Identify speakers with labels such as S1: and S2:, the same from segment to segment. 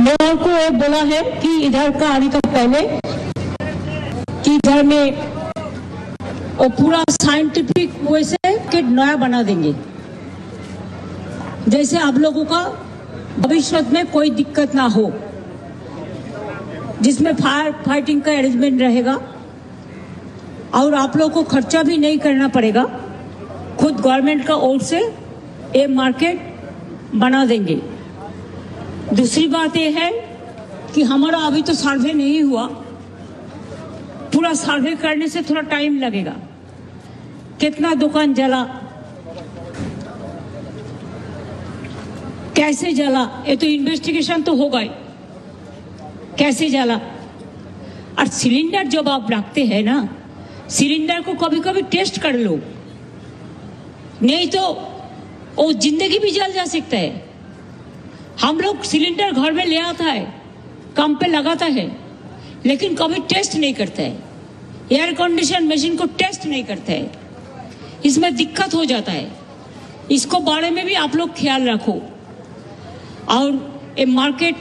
S1: Mayor को ये बोला है कि इधर का आने का पहले कि इधर में वो पूरा साइंटिफिक वे से नया बना देंगे, जैसे आप लोगों का भविष्य में कोई दिक्कत ना हो, जिसमें फायर फाइटिंग का अरेंजमेंट रहेगा और आप लोगों को खर्चा भी नहीं करना पड़ेगा। खुद गवर्नमेंट का ओर से ये मार्केट बना देंगे। दूसरी बात ये है कि हमारा अभी तो सर्वे नहीं हुआ, पूरा सर्वे करने से थोड़ा टाइम लगेगा। कितना दुकान जला, कैसे जला, ये तो इन्वेस्टिगेशन तो होगा ही, कैसे जला। और सिलेंडर जब आप रखते हैं ना, सिलेंडर को कभी कभी टेस्ट कर लो, नहीं तो वो जिंदगी भी जल जा सकता है। हम लोग सिलेंडर घर में ले आता है, काम पे लगाता है, लेकिन कभी टेस्ट नहीं करता है। एयर कंडीशन मशीन को टेस्ट नहीं करता है, इसमें दिक्कत हो जाता है। इसको बारे में भी आप लोग ख्याल रखो। और ये मार्केट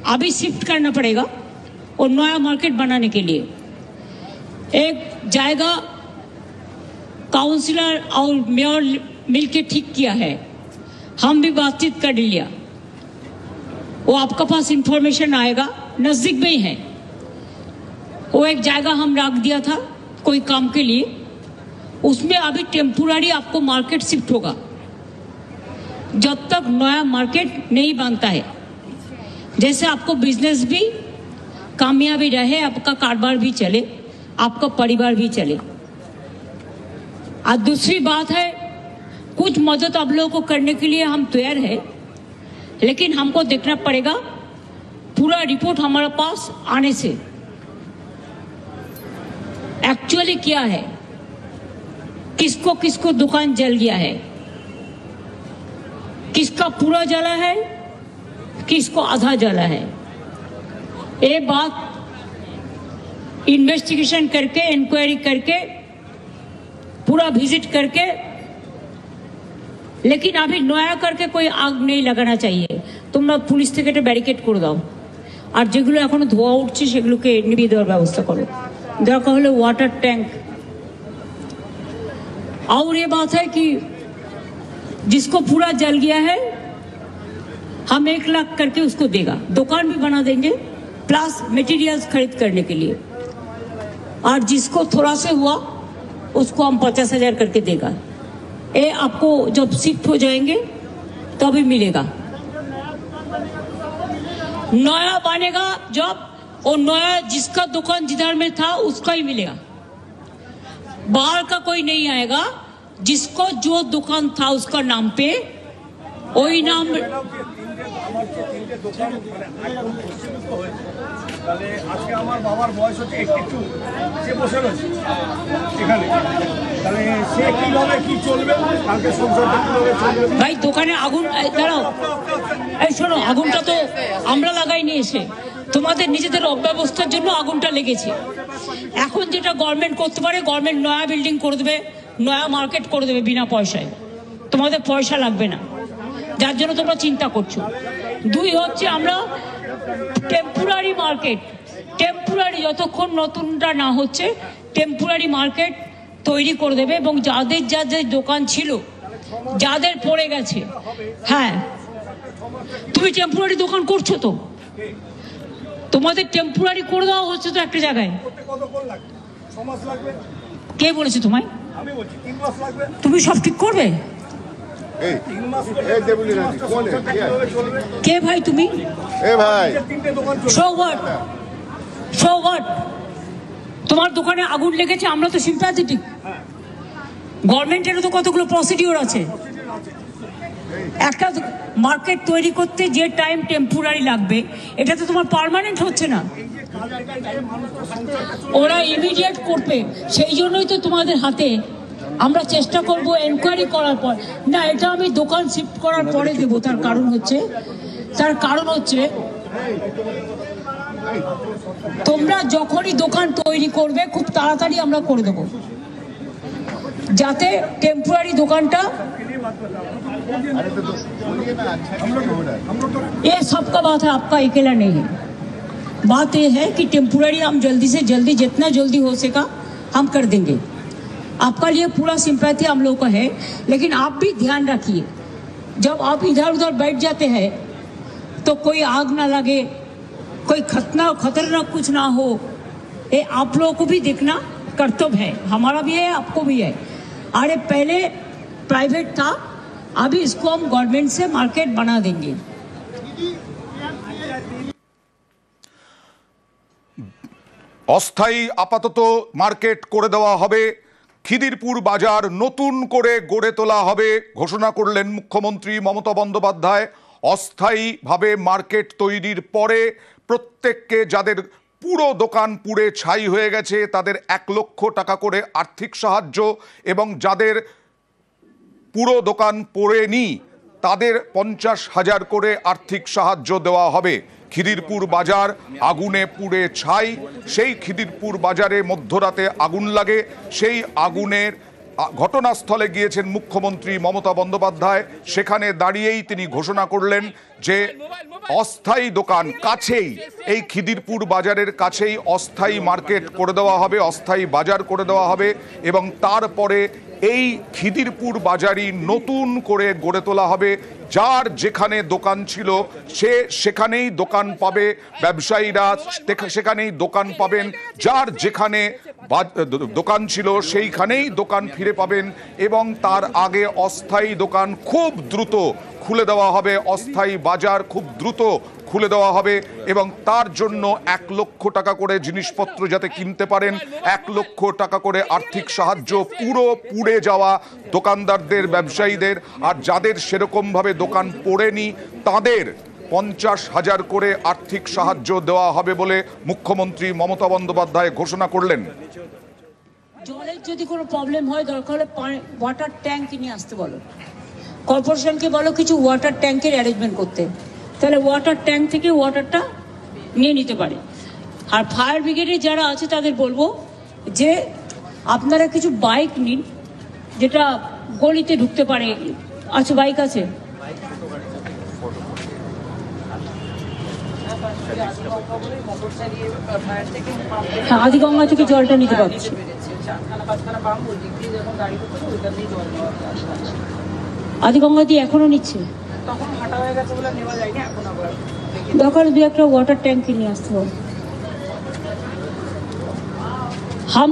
S1: अभी शिफ्ट करना पड़ेगा और नया मार्केट बनाने के लिए एक जाएगा। काउंसिलर और मेयर मिलके ठीक किया है, हम भी बातचीत कर लिया। वो आपका पास इंफॉर्मेशन आएगा, नजदीक में ही है। वो एक जगह हम रख दिया था कोई काम के लिए, उसमें अभी टेम्पोररी आपको मार्केट शिफ्ट होगा जब तक नया मार्केट नहीं बनता है। जैसे आपको बिजनेस भी कामयाबी रहे, आपका कारोबार भी चले, आपका परिवार भी चले। और दूसरी बात है, कुछ मदद आप लोगों को करने के लिए हम तैयार है, लेकिन हमको देखना पड़ेगा पूरा रिपोर्ट हमारे पास आने से एक्चुअली क्या है, किसको किसको दुकान जल गया है, किसका पूरा जला है, किसको आधा जला है। ये बात इन्वेस्टिगेशन करके, इंक्वायरी करके, पूरा विजिट करके, लेकिन अभी नया करके कोई आग नहीं लगाना चाहिए। তোমরা পুলিশ থেকে একটা ব্যারিকেড করে দাও, আর যেগুলো এখনো ধোয়া উঠছে সেগুলোকে নিভিয়ে দেওয়ার ব্যবস্থা করো, দরকার হলে ওয়াটার ট্যাঙ্ক। और ये बात है कि जिसको पूरा जल गया है हम 1 लाख करके उसको देगा, दुकान भी बना देंगे प्लस मटेरियल्स खरीद करने के लिए। और जिसको थोड़ा से हुआ उसको हम 50,000 करके देगा। ये आपको जब शिफ्ट हो जाएंगे तभी मिलेगा। नया बनेगा जब, और नया जिसका दुकान जिधर में था उसका ही मिलेगा, बाहर का कोई नहीं आएगा। जिसको जो दुकान था उसका नाम पे वही नाम। ভাই দোকানে আগুন, দাঁড়াও, এই শোনো, আগুনটা তো আমরা লাগাইনি এসে, তোমাদের নিজেদের অব্যবস্থার জন্য আগুনটা লেগেছে। এখন যেটা গভর্নমেন্ট করতে পারে, গভর্নমেন্ট নয়া বিল্ডিং করে দেবে, নয়া মার্কেট করে দেবে বিনা পয়সায়, তোমাদের পয়সা লাগবে না, যার জন্য তোমরা চিন্তা করছো। 2 হচ্ছে আমরা টেম্পোরারি মার্কেট, টেম্পোরারি যতক্ষণ নতুনটা না হচ্ছে টেম্পোরারি মার্কেট তৈরি করে দেবে। এবং যাদের যাদের দোকান ছিল, যাদের পড়ে গেছে, হ্যাঁ তুমি টেম্পোরারি দোকান করছো তো, তোমাদের টেম্পোরারি করে দেওয়া হচ্ছে তো একটা জায়গায়। কে বলেছে তোমায়? তুমি সব ঠিক করবে? কে ভাই তুমি? তোমার দোকানে আগুন লেগেছে, আমরা তো সিম্প্যাথেটিক। গভর্নমেন্টেরও তো কতগুলো প্রসিডিওর আছে। একটা মার্কেট তৈরি করতে যে টাইম টেম্পোরারি লাগবে, এটা তো তোমার পার্মানেন্ট হচ্ছে না। ওরা ইমিডিয়েট করবে, সেই জন্যই তো তোমাদের হাতে। আমরা চেষ্টা করব এনকোয়ারি করার পর, না এটা আমি দোকান শিফট করার পরে দেবো। তার কারণ হচ্ছে তোমরা যখনই দোকান তৈরি করবে খুব তাড়াতাড়ি আমরা করে দেবো, যাতে টেম্পোরারি দোকানটা ये सबका बात है, आपका अकेला नहीं है। बात यह है कि टेम्पोररी हम जल्दी से जल्दी जितना जल्दी हो सका हम कर देंगे। आपका लिए पूरा सिंपैथी हम लोग का है, लेकिन आप भी ध्यान रखिए, जब आप इधर उधर बैठ जाते हैं तो कोई आग ना लगे, कोई खतरनाक कुछ ना हो। ये आप लोगों को भी देखना कर्तव्य है, हमारा भी है, आपको भी है। अरे पहले प्राइवेट था, अभी इसको हम गवर्नमेंट से मार्केट बना देंगे।
S2: অস্থায়ী আপাতত মার্কেট করে দেওয়া হবে, খিদিরপুর বাজার নতুন করে গড়ে তোলা হবে ঘোষণা করলেন মুখ্যমন্ত্রী মমতা বন্দ্যোপাধ্যায়। অস্থায়ীভাবে মার্কেট তৈরির পরে প্রত্যেককে যাদের পুরো দোকান পুড়ে ছাই হয়ে গেছে তাদের 1 লক্ষ টাকা করে আর্থিক সাহায্য এবং যাদের পুরো দোকান পোড়েনি তাদের 50,000 করে আর্থিক সাহায্য দেওয়া হবে। খিদিরপুর বাজার আগুনে পুড়ে ছাই, সেই খিদিরপুর বাজারে মধ্যরাতে আগুন লাগে, সেই আগুনের ঘটনাস্থলে গিয়েছেন মুখ্যমন্ত্রী মমতা বন্দ্যোপাধ্যায়। সেখানে দাঁড়িয়েই তিনি ঘোষণা করলেন যে অস্থায়ী দোকান কাছেই, এই খিদিরপুর বাজারের কাছেই অস্থায়ী মার্কেট করে দেওয়া হবে, অস্থায়ী বাজার করে দেওয়া হবে এবং তারপরে এই খিদিরপুর বাজারই নতুন করে গড়ে তোলা হবে। যার যেখানে দোকান ছিল সে সেখানেই দোকান পাবে, ব্যবসায়ীরা সেখানেই দোকান পাবেন, যার যেখানে দোকান ছিল সেইখানেই দোকান ফিরে পাবেন এবং তার আগে অস্থায়ী দোকান খুব দ্রুত খুলে দেওয়া হবে, অস্থায়ী বাজার খুব দ্রুত খুলে দেওয়া হবে এবং তার জন্য 1 লক্ষ টাকা করে জিনিসপত্র যাতে কিনতে পারেন, 1 লক্ষ টাকা করে আর্থিক সাহায্য পুরো পুড়ে যাওয়া দোকানদারদের, ব্যবসায়ীদের, আর যাদের সেরকমভাবে দোকান পোড়েনি তাদের 50,000 করে আর্থিক সাহায্য দেওয়া হবে বলে মুখ্যমন্ত্রী মমতা বন্দ্যোপাধ্যায় ঘোষণা করলেন।
S1: জলের যদি কোনো প্রবলেম হয় দরকার হলে ওয়াটার ট্যাঙ্ক নিয়ে আসতে বলো, কর্পোরেশনকে বলো কিছু ওয়াটার ট্যাঙ্কের অ্যারেঞ্জমেন্ট করতে, তাহলে ওয়াটার ট্যাঙ্ক থেকে ওয়াটারটা নিয়ে নিতে পারে। আর ফায়ার ব্রিগেডে যারা আছে তাদের বলবো যে আপনারা কিছু বাইক নিন যেটা গলিতে ঢুকতে পারে। আচ্ছা, বাইক আছে? হ্যাঁ, আদিগঙ্গা থেকে জলটা নিতে পারছি। আদিগঙ্গা দিয়ে এখনো নিচ্ছে, দরকার 2-1 वाटर टैंक नहीं आते हो। हम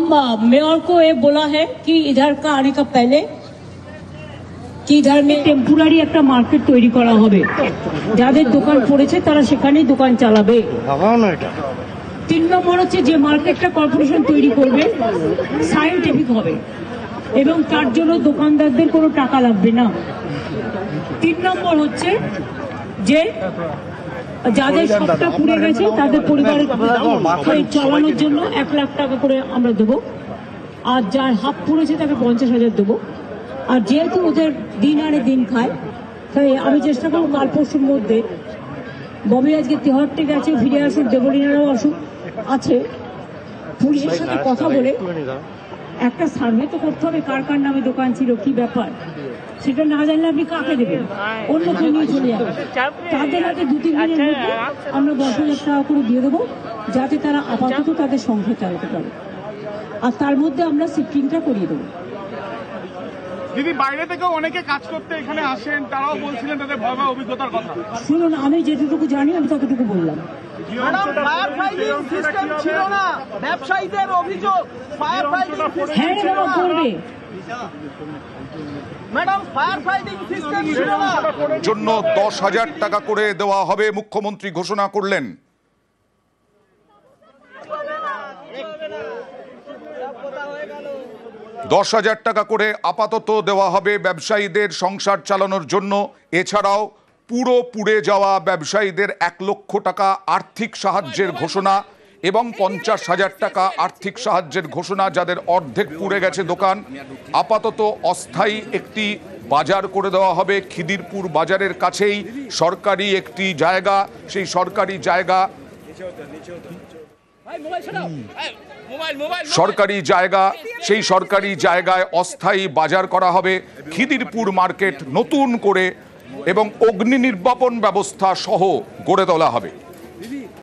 S1: मेयर को ये बोला है कि इधर का आने का पहले कि इधर में टेम्पोरारी একটা মার্কেট তৈরি করা হবে, যাদের দোকান পড়েছে তারা সেখানেই দোকান চালাবে। 3 নম্বর হচ্ছে যে মার্কেটটা কর্পোরেশন তৈরি করবে সায়েন্টিফিক হবে এবং তার জন্য দোকানদারদের কোনো টাকা লাগবে না। 3 নম্বর হচ্ছে যে যাদের সবটা পুড়ে গেছে তাদের পরিবারের চালানোর জন্য 1 লাখ টাকা করে আমরা দেবো, আর যার হাফ পুড়েছে তাকে 50,000 দেবো। আর যেহেতু ওদের দিন আনে দিন খায়, তাই আমি চেষ্টা করবো কাল পরশুর মধ্যে, ববি আজকে তেহট্টে গেছে, ফিরে আসুক, দেবলীনারাও আসুক আছে, পুলিশের সাথে কথা বলে একটা সার্ভে তো করতে হবে কার কার নামে দোকান ছিল, কি ব্যাপার, সেটা না জানলে আপনি কাকে দেবেন, অন্য কেউ নিয়ে চলে যাবে। তাদের হাতে 2-3 দিনের মধ্যে আমরা 10,000 টাকা করে দিয়ে দেবো, যাতে তারা আপাতত তাদের সংসার চালাতে পারে, আর তার মধ্যে আমরা শিফটিংটা করিয়ে দেবো।
S3: দিদি, বাইরে থেকেও অনেকে কাজ করতে এখানে আসেন, তারাও বলছিলেন তাদের ভয়াবহ অভিজ্ঞতার কথা।
S1: শুনুন, আমি যেটুকু জানি আমি ততটুকু বললাম।
S4: ফায়ার ফাইটিং সিস্টেম ছিল না, ব্যবসায়ীদের অভিযোগ ফায়ার ফাইটিং সিস্টেম ছিল না। ম্যাডাম, ফায়ার ফাইটিং সিস্টেম ছিল না,
S2: জন্য 10,000 টাকা করে দেওয়া হবে, মুখ্যমন্ত্রী ঘোষণা করলেন। 10,000 টাকা করে আপাতত দেওয়া হবে ব্যবসায়ীদের সংসার চালানোর জন্য। এছাড়াও পুরো পুড়ে যাওয়া ব্যবসায়ীদের 1 লক্ষ টাকা আর্থিক সাহায্যের ঘোষণা এবং 50,000 টাকা আর্থিক সাহায্যের ঘোষণা যাদের অর্ধেক পুড়ে গেছে দোকান। আপাতত অস্থায়ী একটি বাজার করে দেওয়া হবে খিদিরপুর বাজারের কাছেই, সরকারি একটি জায়গা, সেই সরকারি জায়গা সরকারি জায়গা, সেই সরকারি জায়গায় অস্থায়ী বাজার করা হবে, খিদিরপুর মার্কেট নতুন করে এবং অগ্নি নির্বাপন ব্যবস্থা সহ গড়ে তোলা হবে।